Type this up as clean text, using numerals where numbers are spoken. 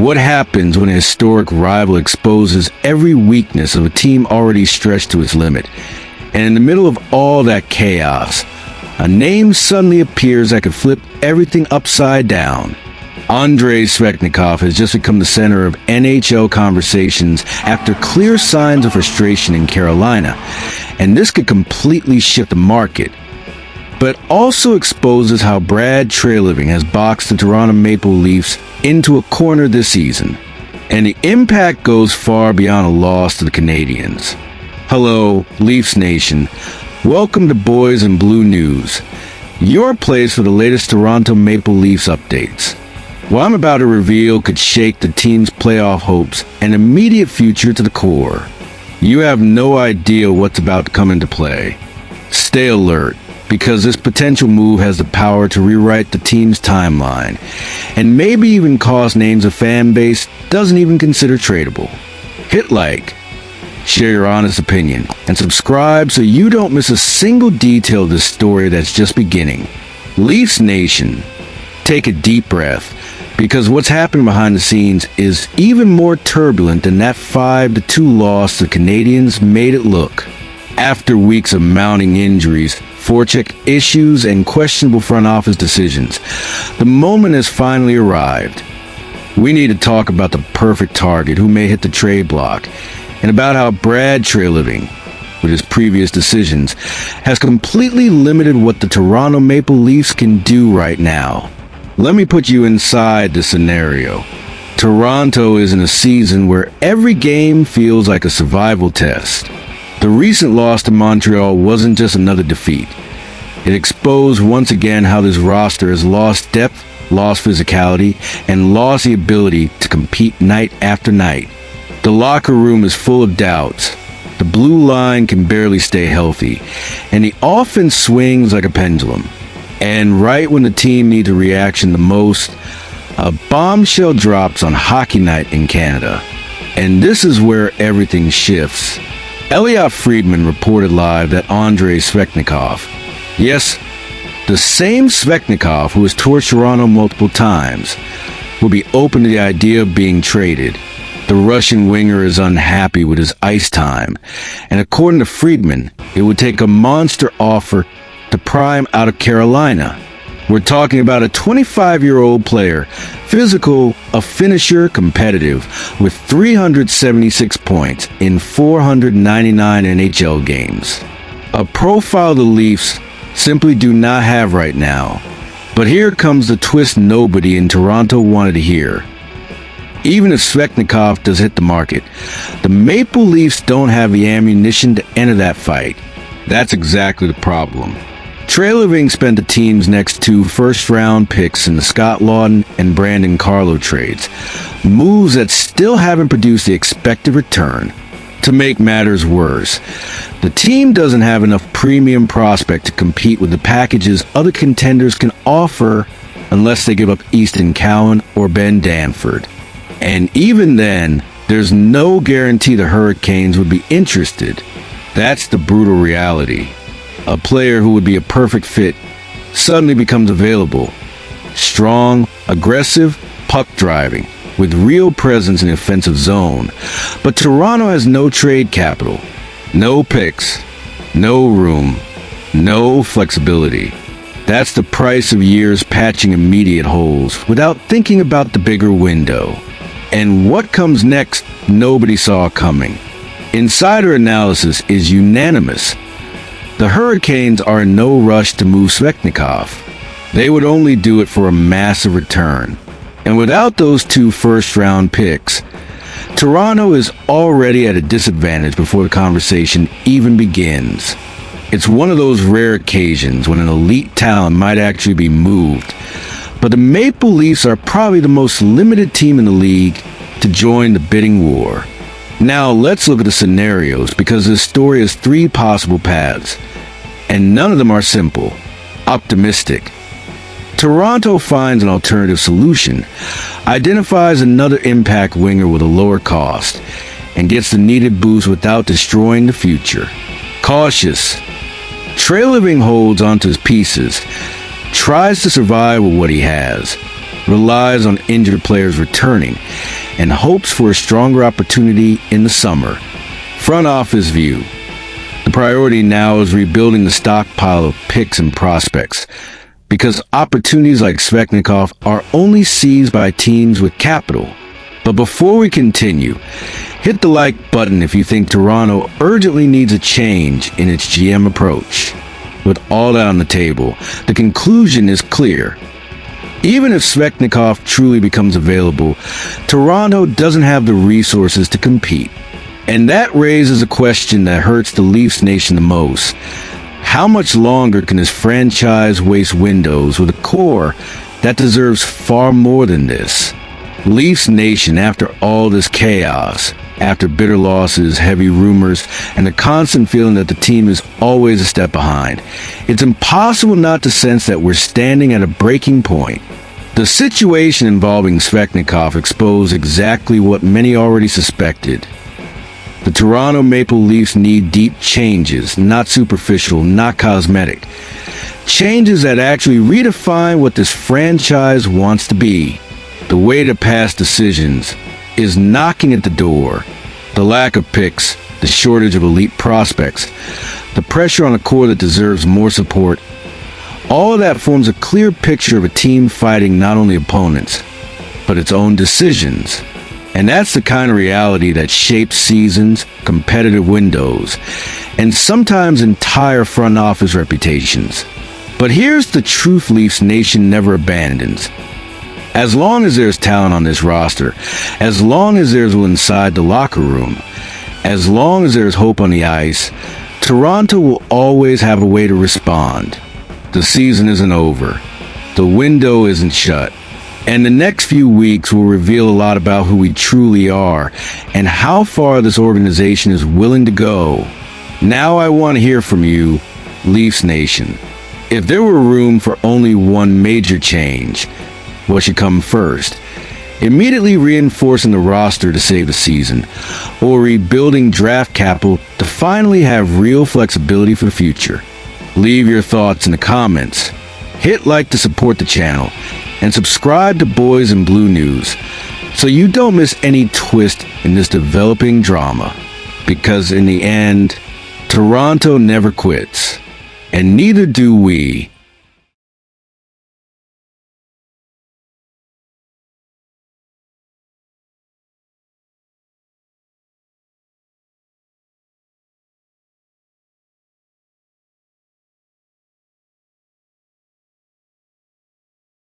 What happens when a historic rival exposes every weakness of a team already stretched to its limit? And in the middle of all that chaos, a name suddenly appears that could flip everything upside down. Andrei Svechnikov has just become the center of NHL conversations after clear signs of frustration in Carolina, and this could completely shift the market. But also exposes how Brad Treliving has boxed the Toronto Maple Leafs into a corner this season, and the impact goes far beyond a loss to the Canadiens. Hello, Leafs Nation. Welcome to Boys in Blue News, your place for the latest Toronto Maple Leafs updates. What I'm about to reveal could shake the team's playoff hopes and immediate future to the core. You have no idea what's about to come into play. Stay alert, because this potential move has the power to rewrite the team's timeline, and maybe even cost names a fan base doesn't even consider tradable. Hit like, share your honest opinion, and subscribe so you don't miss a single detail of this story that's just beginning. Leafs Nation, take a deep breath, because what's happening behind the scenes is even more turbulent than that 5-2 loss the Canadiens made it look. After weeks of mounting injuries, forecheck issues, and questionable front office decisions, the moment has finally arrived. We need to talk about the perfect target who may hit the trade block, and about how Brad Treliving, with his previous decisions, has completely limited what the Toronto Maple Leafs can do right now. Let me put you inside the scenario. Toronto is in a season where every game feels like a survival test. The recent loss to Montreal wasn't just another defeat. It exposed once again how this roster has lost depth, lost physicality, and lost the ability to compete night after night. The locker room is full of doubts. The blue line can barely stay healthy, and the offense swings like a pendulum. And right when the team needs a reaction the most, a bombshell drops on Hockey Night in Canada. And this is where everything shifts. Elliotte Friedman reported live that Andrei Svechnikov, yes, the same Svechnikov who has toured Toronto multiple times, will be open to the idea of being traded. The Russian winger is unhappy with his ice time, and according to Friedman, it would take a monster offer to pry him out of Carolina. We're talking about a 25-year-old player, physical, a finisher, competitive, with 376 points in 499 NHL games. A profile the Leafs simply do not have right now. But here comes the twist nobody in Toronto wanted to hear. Even if Svechnikov does hit the market, the Maple Leafs don't have the ammunition to enter that fight. That's exactly the problem. Treliving spent the team's next 2 first-round picks in the Scott Laughton and Brandon Carlo trades, moves that still haven't produced the expected return. To make matters worse, the team doesn't have enough premium prospect to compete with the packages other contenders can offer unless they give up Easton Cowan or Ben Danford. And even then, there's no guarantee the Hurricanes would be interested. That's the brutal reality. A player who would be a perfect fit suddenly becomes available. Strong, aggressive, puck driving, with real presence in the offensive zone. But Toronto has no trade capital, no picks, no room, no flexibility. That's the price of years patching immediate holes without thinking about the bigger window. And what comes next, nobody saw coming. Insider analysis is unanimous. The Hurricanes are in no rush to move Svechnikov. They would only do it for a massive return. And without those 2 first-round picks, Toronto is already at a disadvantage before the conversation even begins. It's one of those rare occasions when an elite talent might actually be moved. But the Maple Leafs are probably the most limited team in the league to join the bidding war. Now let's look at the scenarios, because this story has 3 possible paths, and none of them are simple. Optimistic. Toronto finds an alternative solution, identifies another impact winger with a lower cost, and gets the needed boost without destroying the future. Cautious. Treliving holds onto his pieces, tries to survive with what he has. relies on injured players returning, and hopes for a stronger opportunity in the summer. Front office view. The priority now is rebuilding the stockpile of picks and prospects, because opportunities like Svechnikov are only seized by teams with capital. But before we continue, hit the like button if you think Toronto urgently needs a change in its GM approach. With all that on the table, the conclusion is clear. Even if Svechnikov truly becomes available, Toronto doesn't have the resources to compete. And that raises a question that hurts the Leafs nation the most. How much longer can this franchise waste windows with a core that deserves far more than this? Leafs nation, after all this chaos, after bitter losses, heavy rumors, and the constant feeling that the team is always a step behind, it's impossible not to sense that we're standing at a breaking point. The situation involving Svechnikov exposed exactly what many already suspected. The Toronto Maple Leafs need deep changes, not superficial, not cosmetic. Changes that actually redefine what this franchise wants to be. The weight of past decisions is knocking at the door. The lack of picks, the shortage of elite prospects, the pressure on a core that deserves more support. All of that forms a clear picture of a team fighting not only opponents, but its own decisions. And that's the kind of reality that shapes seasons, competitive windows, and sometimes entire front office reputations. But here's the truth Leafs Nation never abandons. As long as there's talent on this roster, as long as there's will inside the locker room, as long as there's hope on the ice, Toronto will always have a way to respond. The season isn't over. The window isn't shut. And the next few weeks will reveal a lot about who we truly are and how far this organization is willing to go. Now I want to hear from you, Leafs Nation. If there were room for only one major change, what should come first? Immediately reinforcing the roster to save the season, or rebuilding draft capital to finally have real flexibility for the future? Leave your thoughts in the comments. Hit like to support the channel, and subscribe to Boys in Blue News so you don't miss any twist in this developing drama. Because in the end, Toronto never quits, and neither do we.